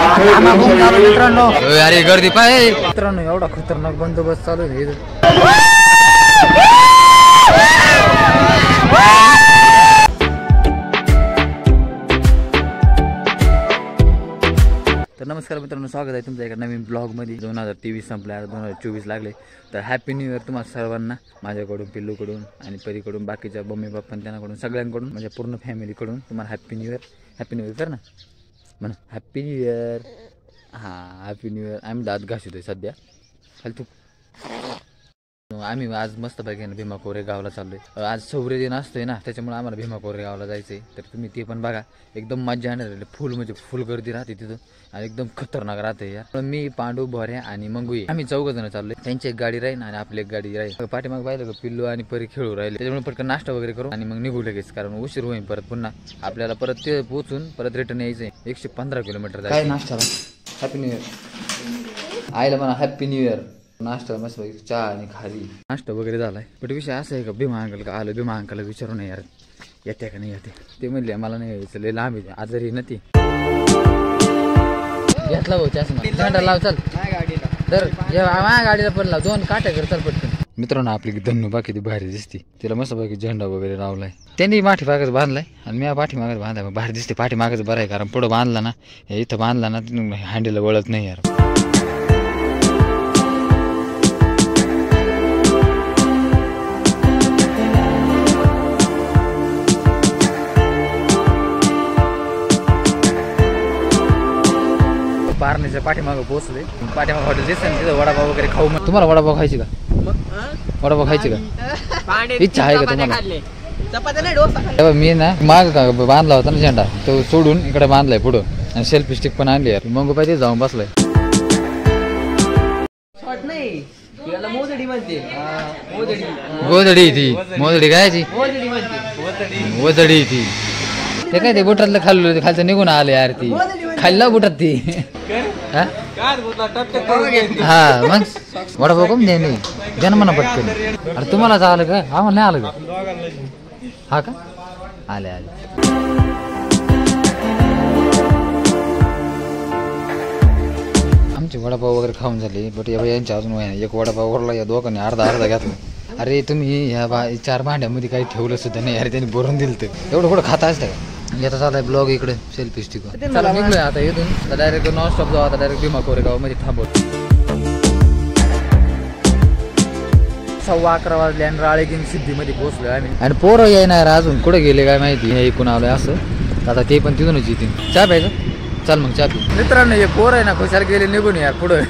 मित्रांनो अरे गर्दी पाय मित्रांनो एवढा खतरनाक बंदोबस्त चालू आहे. तर नमस्कार मित्रांनो, स्वागत आहे तुमचं एका नवीन ब्लॉगमध्ये. 2023 संपल्या, 2024 लागले. तर हॅपी न्यू इयर तुम्हाला सर्वांना माझ्याकडून, पिल्लूकडून आणि परीकडून, बाकीच्या मम्मी पप्पा त्यांच्याकडून, सगळ्यांकडून, म्हणजे पूर्ण फॅमिलीकडून तुम्हाला happy new year. Happy new year कर ना म्हणा, हॅपी न्यू इयर. हां हॅपी न्यू इयर. आम्ही दात घासतोय सध्या फालतू. आम्ही आज मस्त पैकी भीमा कोरेगावला चाललोय. आज सौर्य दिन असतोय ना, त्याच्यामुळे आम्हाला भीमा कोरेगावला जायचंय. तर तुम्ही ते पण बघा, एकदम मजा येणार. फुल म्हणजे फुल गर्दी राहते तिथं आणि एकदम खतरनाक राहते यार. मी, पांडू, भोऱ्या आणि मंगुई आम्ही 4 जण चाललोय. त्यांची एक गाडी राहील आणि आपली एक गाडी राहील. पाठीमाग पाहिलं का पिल्लू आणि परी खेळू राहिले. त्याच्यामुळे पटकन नाश्ता वगैरे करू आणि मग निघू लगेच, कारण उशीर होईल परत. पुन्हा आपल्याला परत ते पोहोचून परत रिटर्न यायचंय. 115 किलोमीटर जायचं. काय नाश्ता हॅपी न्यू इयर आईला म्हणा, हॅपी न्यू इयर. नाश्ता मस्त चहा आणि खारी नाश्ता वगैरे झालाय. बट विषय असा आहे का, भीमा अंकल का आलं. भीमा अंकलला विचारू नाही यार येते का नाही येते. ते म्हणले मला नाही यायचं, लय लांब आहे, आजारी ना ती. घेतला भाऊ चष्मा, झेंडा लाव चल तर माझ्या गाडीला पण लाव. 2 काट्या कर चल पटकन. मित्रांनो आपली धन्यवाद किती भारी दिसते. तिला मस्त पैकी झेंडा वगैरे लावलाय. त्यांनी पाठीमागच बांधलाय आणि मी पाठीमागच बांधलाय. भारी दिसते. पाठीमागच बरं आहे, कारण पुढं बांधला ना, इथं बांधला ना हँडीला वळत नाही यार. पारनेच्या पाठीमागं पोहोचले. पाठीमागं हॉटेल दिसतं ना, तिथं वडापाव वगैरे खाऊ. मग तुम्हाला वडापाव खायची का? वडापाव खायची का? इच्छा आहे का तुम्हाला? मी ना माग बांधला होता ना झेंडा, तो सोडून इकडे बांधलाय पुढं आणि सेल्फी स्टिक पण आणली यार. मग पाहिजे जाऊन बसलाय. गोधडी ती मोदडी खायची. गोधडी ती ते काय ते बुटातलं खाल्लं, खालचं निघून आलं यार. ती खाल्ला बुटात ती. हा मग वडापाव कम दे नाही द्या ना म्हणा पटकन. अरे तुम्हाला आलं का? आम्हाला नाही आलं का? हा का? आले आले. आमचे वडापाव वगैरे खाऊन झाले. बट यांच्या अजून वय नाही. एक वडापाव वरला, या दोघांनी अर्धा घेतला. अरे तुम्ही ह्या 4 भांड्यामध्ये काही ठेवलं सुद्धा नाही अरे. त्यांनी भरून दिलं. तर एवढं कुठं खाता असतं का? येता चाललाय ब्लॉग इकडे सेल्फी स्टिक. चला निघलोय आता इथून. डायरेक्ट नॉन स्टॉप जाऊ. आता डायरेक्ट भीमा कोरेगाव मध्ये थांबवतो. 11:15 वाजले आणि राळेगण सिद्धीमध्ये पोहोचलोय आम्ही. आणि पोरं येणार अजून कुठे गेले काय माहिती. हे ऐकून आलोय असं. आता ते पण तिथूनच येतील. चहा प्यायचं? चल मग चहा पी. मित्रांनो हे पोरं आहे ना, खुशाल गेले निघून यार पुढं.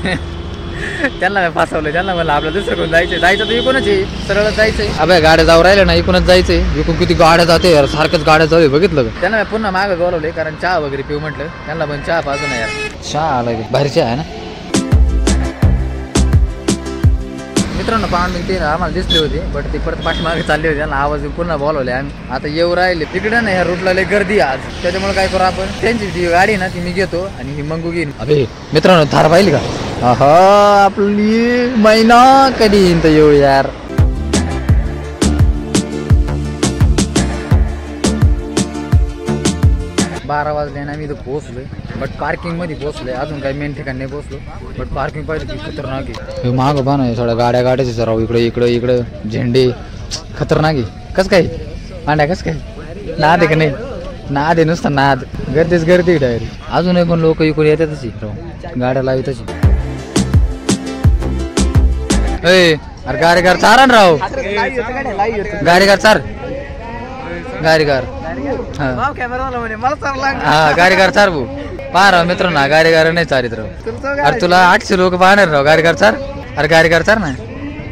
त्यांना मी फसवलं. त्यांना म्हणलं आपलं दुसरं कोण जायचं तर इकूनच आहे, सरळ जायचंय. अबे गाड्या जाऊ राहिल्या ना, इकूनच जायचंय. इकून किती गाड्या जाते यार, सारखंच गाड्या जाऊ. बघितलं का? त्यांना मी पुन्हा मागं बोलवले, कारण चहा वगैरे पिऊ म्हटलं. त्यांना पण चहा पाजू ना यार. चहा आला भारी चहा आहे ना. मित्रांनो पाहून ते आम्हाला दिसले होते, बट ते परत पाठीमागे चालले होते. त्यांना आवाज पुन्हा बोलवले आम्ही. आता येऊ राहिले तिकडे ना, ह्या रूटला लय गर्दी आज. त्याच्यामुळे काय करू आपण, त्यांची जी गाडी ना ती मी घेतो आणि ही मंगू घेईन. अबे मित्रांनो थार पाहिली का? हा आपली महिना कधी येईन तर येऊ यार. बारा वाजले ना, मी इथं पोहोचलोय. बट पार्किंग मध्ये पोहोचलोय. अजून काही मेन ठिकाणी नाही पोहोचलो. बट पार्किंग पाहिजे की खतरनाक आहे. मागं बा नाही थोड्या गाड्याचे सराव. इकडे इकडे इकडे झेंडे खतरनाक आहे. कस काय पांड्या कस काय नाद आहे का नाही? नाद आहे नुसतं नाद. गर्दीच गर्दी डायरेक्ट. अजूनही पण लोक इकडे येतातच गाड्या लावितच. अरे गाडीगार चारा ना राव. गाडीगार चार. गाडीगार हा गाडीगार चार भाऊ. पहा राव मित्रांनो, गाडीगार नाही चारित राव. अरे तुला 800 लोक पाहणार राव. गाडीगार चार. अरे गाडीगार चार ना.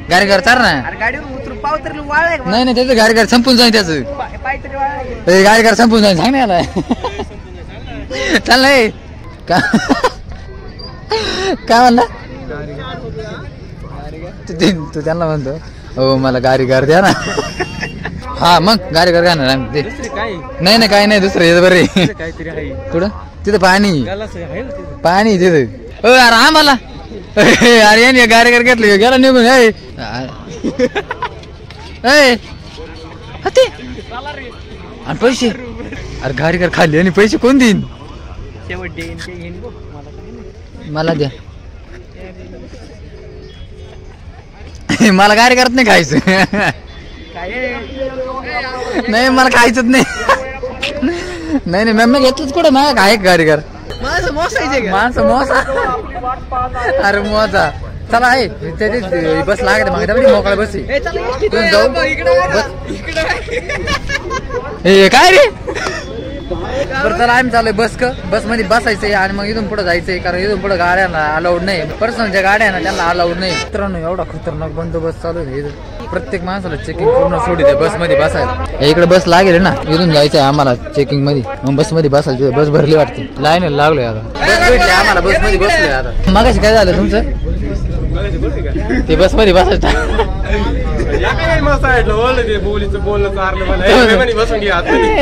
गाडीगार चार ना. नाही नाही त्याचं गाडीगार संपून जाईल. त्याचं गाडीगार संपून जाईल. सांग ना चाल नाही का? काय म्हणला तू? त्यांना म्हणतो हो मला गाडीगार द्या ना. हा मग गाडीगार घ्या ना. नाही नाही काही नाही दुसरं हे बरे. कुठं? तिथं पाणी पाणी तिथं. हो यार आम्हाला अरे याने गाडीगार घेतलं गेला निघून. आणि पैसे? अरे गाडीगार खाल्ली आणि पैसे कोण देईन? मला द्या. मला काय करत नाही खायचं. नाही मला खायचंच नाही. नाही नाही मॅम घेतलंच कुठं मला काय कारीगर माणसं मोसा. अरे मोजा चला आहे बस लागत मग मोकळा बस जाऊ काय रे. बरं चला आम्ही चाललोय बस मध्ये बसायचंय आणि मग इथून पुढे जायचंय कारण इथून पुढे गाड्यांना अलाउड नाही. पर्सनल ज्या गाड्या ना त्यांना अलाउड नाही. मित्रांनो एवढा खतरनाक बंदोबस्त चालू आहे. प्रत्येक माणसाला चेकिंग पूर्ण सोडी द्या बस मध्ये बसायला. इकडे बस लागेल ना इथून जायचंय आम्हाला चेकिंग मध्ये. मग बस मध्ये बसायचं. बस भरली वाटते. लाईन लागलोय आता. बस भेटली आम्हाला बस मध्ये बसलोय आता. मगाशी काय झालं तुमचं ते बस मध्ये बसायचं.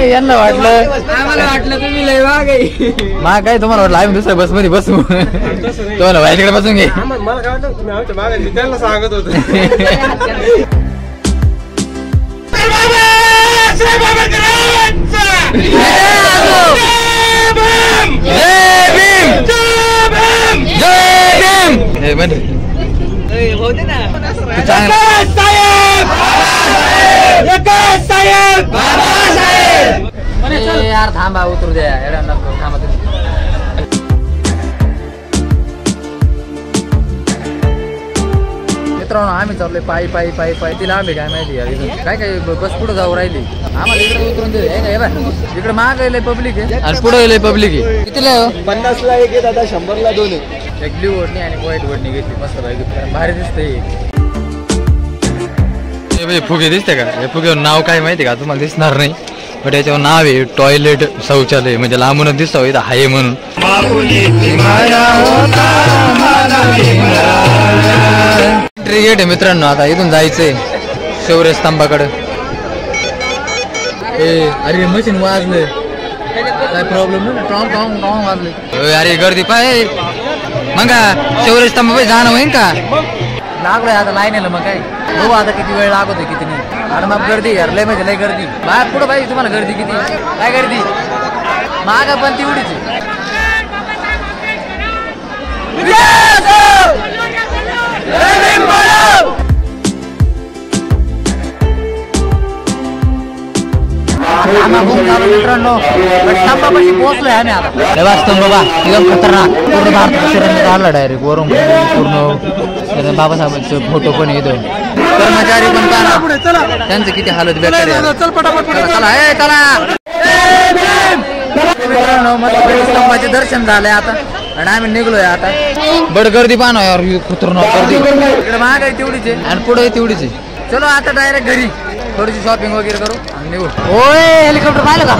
यांना वाटलं तुम्ही लय वाघ आहे. मा काय तुम्हाला वाटलं आम्ही दुसऱ्या बस मध्ये बसू. तुम्हाला वाईकडे बसून घे. मला काय वाटलं तुम्ही आमच्या मागे त्यांना सांगत होतो. यार थांबा उतरू द्या. थांबा मित्रांनो आम्ही चाललोय पायी पायी पायी पायी. तिला आम्ही काय माहिती यार काय काय बस पुढे जाऊ राहिली. आम्हाला इकडे उतरून दे. इकडे माग पब्लिक आहे आणि पुढे पब्लिक आहे. कितीला 50ला एक आहे दादा 100ला 2 आहे. एक ब्ल्यू ओढणी आणि व्हाईट ओढणी घेतली मस्त भारी दिसते. फुगे दिसते का हे फुगे नाव काय माहिती का तुम्हाला दिसणार नाही पण याच्यावर नाव आहे टॉयलेट शौचालय. म्हणजे लांबूनच दिसतो इथं आहे म्हणून. एंट्री गेट आहे मित्रांनो. आता इथून जायचंय शौर्य स्तंभाकडे. अरे मशीन वाजलं काय प्रॉब्लेम नाही. वाजले अरे गर्दी पाय मग शौर्य स्तंभ जाणं होईन का. लागलोय आता लाईन मग काय बघू आता किती वेळ लागतोय किती नाही. आणि मग गर्दी यार लय म्हणजे लय गर्दी. बाहेर पुढं पाहिजे तुम्हाला गर्दी किती काय गर्दी माग पण तेवढीच. मित्रांनो स्तंभापाशी पोहोचलोय आम्ही आता. स्तंभ बाबा एकदम खतरनाक. पूर्ण भारतात तिरंगा काढला डायरेक्ट वरून पूर्ण. बाबासाहेबांचे फोटो पण येतो. कर्मचारी पण पाहा त्यांचं किती हालत बेकार आहे. मित्रांनो स्तंभाचे दर्शन झालंय आता आणि आम्ही निघलोय आता. बड गर्दी पाहणं यार खतरनाक गर्दी. इकडे महाग आहे तेवढीच आहे आणि पुढे तेवढीच आहे. चलो आता डायरेक्ट घरी थोडीशी शॉपिंग वगैरे करू आणि निघू. ओय हेलिकॉप्टर पाहिलं का.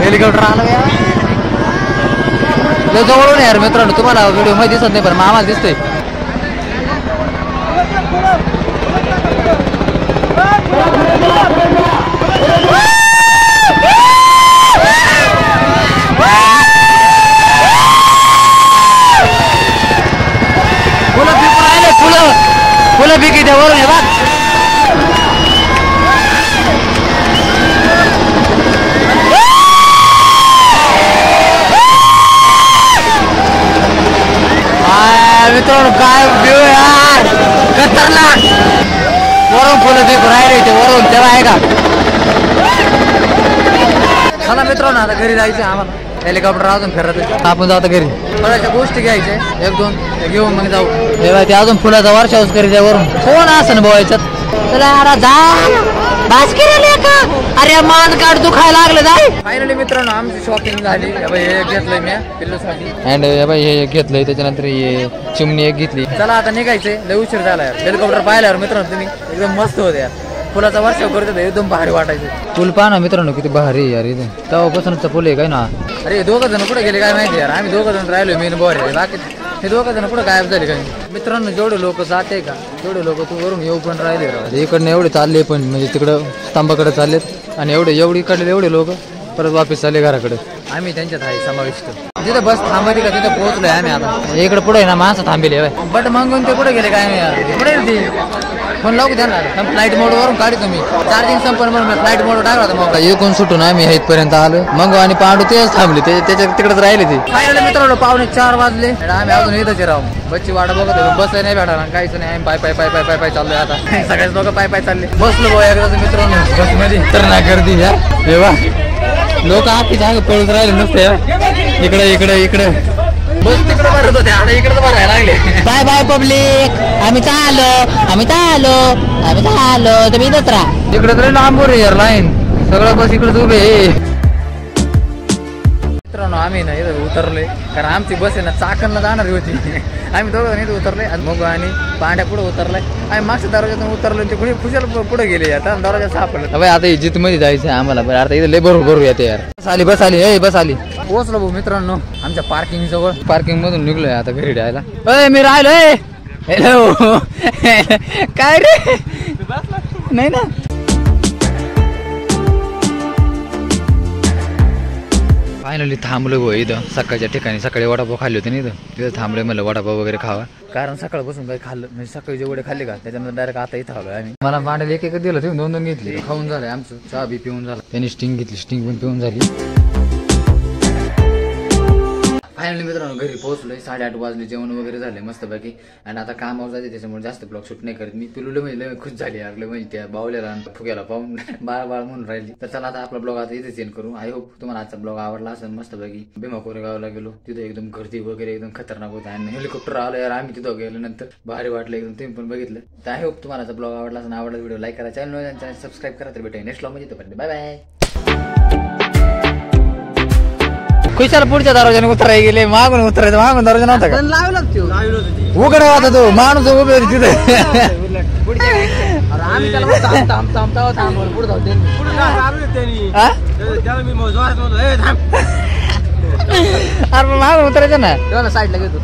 हेलिकॉप्टर आलं का जवळून यार मित्रांनो. तुम्हाला व्हिडिओ मध्ये दिसत नाही पण आम्हाला दिसतंय. फुलं पिकी त्या वरून बघ. मित्रांनो काय व्ह्यू यार खतरनाक. वरून फुलं पिकू राहिले ते वरून तेव्हा आहे का. चला मित्रांनो आता घरी जायचं आम्हाला. हेलिकॉप्टर अजून फिरत आपण जाऊ आता घरी. फळाच्या गोष्टी घ्यायच्या 1-2 घेऊन मग जाऊ. तेव्हा ते अजून फुलाचा वर्षावस करी त्यावरून कोण असं भाऊ याच्यात. अरे मान काढ तू खायला लागलं जाय. फायनली मित्रांनो आमची शॉपिंग झाली. हे घेतलंय मी पिल्लूसाठी अँड हे घेतलंय. त्याच्यानंतर हे चिमणी एक घेतली. चला आता निघायचंय लय उशीर झाला यार. हेलिकॉप्टर पाहिल्यावर मित्रांनो तुम्ही एकदम मस्त होते यार. फुलाचा वर्षाव करत एकदम भारी वाटायचं. पूल पहा ना मित्रांनो किती भारी यार. इथे तेव्हापासूनचा पूल आहे काय ना. अरे 2 जण कुठे गेले काय माहिती यार. आम्ही 2 जण राहिलो मेन बोर आहे. बाकी हे 2 जण कुठे गायब झाले काय. मित्रांनो जेवढे लोक जाते का तेवढे लोक तू वरून येऊ पण राहिले. इकडनं एवढे चालले पण म्हणजे तिकडं स्तंभाकडे चाललेत आणि एवढे इकडले एवढे लोक परत वापस चालले घराकडे. आम्ही त्यांच्यात आहे समाविष्ट. जिथे बस थांबली का तिथे पोहोचलोय आम्ही आता. इकडे पुढे ना माणसं थांबले बट मागून ते कुठे गेले काय नाही. पुढे फोन लावू देणार. फ्लाईट मोड वरून काढी तुम्ही चार्जिंग संपलं म्हणून फ्लाईट मोड टाकला होता. मग एकूण सुटून आम्ही इथपर्यंत आलो. मग आणि पांडू तेच थांबले त्याच्या तिकडेच राहिले ते. फायनली मित्रांनो 4:45 वाजले. आम्ही अजून इथंच राहू. बसची वाट बघत होतो. बस नाही भेटणार काहीच नाही. आम्ही पाय पाय पाय चाललोय आता. सगळ्याच लोक पाय चालले. बसलो भाऊ एकदा मित्रांनो बस मध्ये. तर ना गर्दी या तेव्हा लोक आखी जागा पळत राहिले नुसते. इकडे बस तिकडे भरत होते. आता इकडे भरायला लागले. Bye bye public. आम्ही आलो तुम्ही इथंच राहा. इकडे तरी लांबवर यार लाईन. सगळं बस इकडेच उभे. मित्रांनो आम्ही ना इथं उतरलोय कारण आमची बस आहे ना चाकणला जाणार होती. आम्ही दोघं इथं उतरलोय. मग आणि पांड्या पुढे उतरलाय. आम्ही मागच्या दरवाजातून उतरलो. ते कुणी खुशाल पुढे गेले. आता दरवाजा सापडला. भाई आता जित मध्ये जायचं आम्हाला. बरं आता इथं लय भरू येते यार. बस आली. पोहोचलो भाऊ मित्रांनो आमच्या पार्किंग जवळ. पार्किंग मधून निघलोय आता घरी जायला. मी राहिलोय. हॅलो काय रे नाही ना. फायनली थांबलो भाऊ इथं सकाळच्या ठिकाणी. सकाळी वडापाव खाल्ले होते ना इथं. तिथं थांबले म्हणलं वडापाव वगैरे खावा. कारण सकाळपासून काही खाल्लं म्हणजे सकाळी जेवढे खाल्ले का त्याच्यामध्ये डायरेक्ट आता इथं आलोय आम्ही. मला पांड्याला एक दिलं तुम्ही 2 घेतले. खाऊन झालंय आमचं. चहा बी पिऊन झाला. त्यांनी स्टिंग घेतली. स्टिंग पण पिऊन झाली. फायनली मित्रांनो घरी पोहोचलोय. 8:30 वाजले. जेवण वगैरे झाले मस्तपैकी. आणि आता कामावर जाते त्याच्यामुळे जास्त ब्लॉग शूट नाही करत मी. पिलूला म्हणजे खुश झाली यार. म्हणजे त्या बावल्याला फुग्याला पाहून बाळ म्हणून राहिली. तर चला आता आपला ब्लॉग आता इथेच एंड करू. आय होप तुम्हाला आजचा ब्लॉग आवडला असेल. मस्तपैकी भीमा कोरेगावला गेलो. तिथे एकदम गर्दी वगैरे एकदम खतरनाक होता. आणि हेलिकॉप्टर आलं यार. आम्ही तिथं गेल्यानंतर भारी वाटलं एकदम. तुम्ही पण बघितलं. तर आय होप तुम्हाला ब्लॉग आवडला असेल. आवडला व्हिडिओ लाईक करा. चॅनल सबस्क्राईब करा. तर भेटेल नेक्स्ट ब्लॉग मध्ये. तोपर्यंत बाय बाय. खुशाल पुढच्या दरवाजाने उतरायला गेले. मागून उतरायचं. मागून दरवाजा नव्हता का उघडा होता तो माणूस उभे होते तिथे. अरे मागून उतरायचं ना. साईडला घेतो.